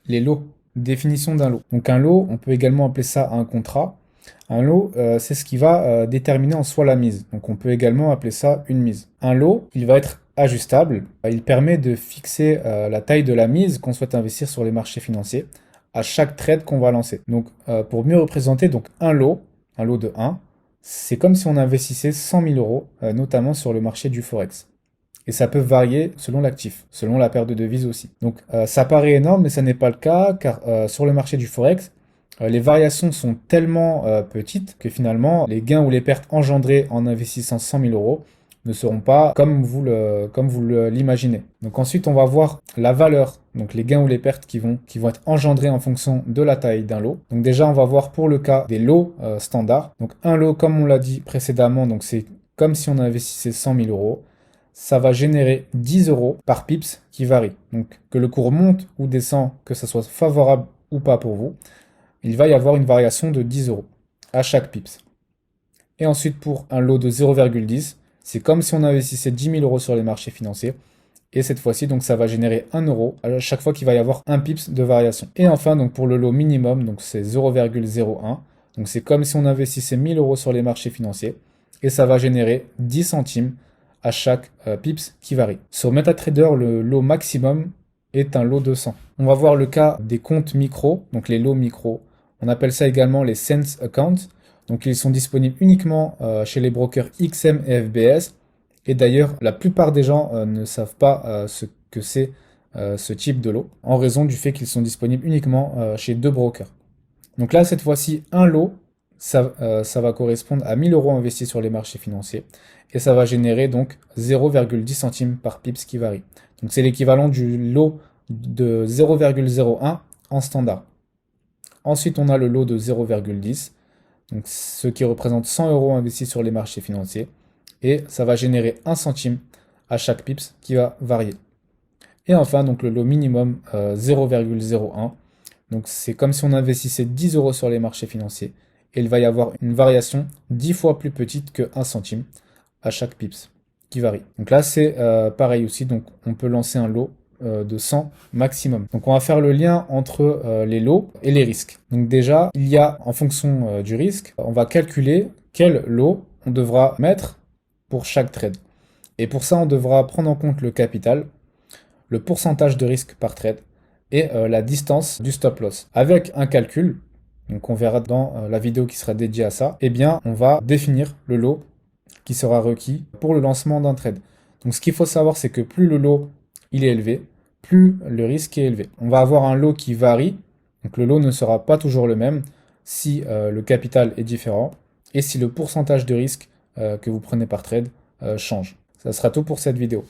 les lots. Définition d'un lot. Donc un lot, on peut également appeler ça un contrat. Un lot, c'est ce qui va déterminer en soi la mise. Donc on peut également appeler ça une mise. Un lot, il va être ajustable. Il permet de fixer la taille de la mise qu'on souhaite investir sur les marchés financiers à chaque trade qu'on va lancer. Donc pour mieux représenter donc un lot de 1, c'est comme si on investissait 100 000 euros, notamment sur le marché du Forex. Et ça peut varier selon l'actif, selon la paire de devises aussi. Donc ça paraît énorme, mais ça n'est pas le cas, car sur le marché du Forex, les variations sont tellement petites que finalement, les gains ou les pertes engendrées en investissant 100 000 euros ne seront pas comme vous l'imaginez. Donc ensuite, on va voir la valeur, donc les gains ou les pertes qui vont être engendrés en fonction de la taille d'un lot. Donc déjà, on va voir pour le cas des lots standards. Donc un lot, comme on l'a dit précédemment, donc c'est comme si on investissait 100 000 euros. Ça va générer 10 euros par pips qui varie. Donc que le cours monte ou descend, que ça soit favorable ou pas pour vous, il va y avoir une variation de 10 euros à chaque pips. Et ensuite, pour un lot de 0,10, c'est comme si on investissait 10 000 euros sur les marchés financiers. Et cette fois-ci, donc ça va générer 1 euro à chaque fois qu'il va y avoir un pips de variation. Et enfin, donc pour le lot minimum, donc c'est 0,01. Donc c'est comme si on investissait 1000 euros sur les marchés financiers. Et ça va générer 10 centimes à chaque pips qui varie. Sur MetaTrader, le lot maximum est un lot de 100. On va voir le cas des comptes micro, donc les lots micro. On appelle ça également les Sense Accounts. Donc ils sont disponibles uniquement chez les brokers XM et FBS. Et d'ailleurs, la plupart des gens ne savent pas ce que c'est ce type de lot, en raison du fait qu'ils sont disponibles uniquement chez deux brokers. Donc là, cette fois-ci, un lot, ça va correspondre à 1000 euros investis sur les marchés financiers. Et ça va générer donc 0,10 centimes par pips qui varie. Donc c'est l'équivalent du lot de 0,01 en standard. Ensuite, on a le lot de 0,10, donc ce qui représente 100 euros investis sur les marchés financiers. Et ça va générer 1 centime à chaque pips qui va varier. Et enfin, donc le lot minimum 0,01. Donc c'est comme si on investissait 10 euros sur les marchés financiers. Et il va y avoir une variation 10 fois plus petite que 1 centime à chaque pips qui varie. Donc là, c'est pareil aussi. Donc on peut lancer un lot de 100 maximum. Donc on va faire le lien entre les lots et les risques. Donc déjà, il y a en fonction du risque, on va calculer quel lot on devra mettre pour chaque trade. Et pour ça, on devra prendre en compte le capital, le pourcentage de risque par trade et la distance du stop loss. Avec un calcul, donc on verra dans la vidéo qui sera dédiée à ça, eh bien on va définir le lot qui sera requis pour le lancement d'un trade. Donc ce qu'il faut savoir, c'est que plus le lot il est élevé, plus le risque est élevé. On va avoir un lot qui varie, donc le lot ne sera pas toujours le même si le capital est différent et si le pourcentage de risque que vous prenez par trade change. Ça sera tout pour cette vidéo.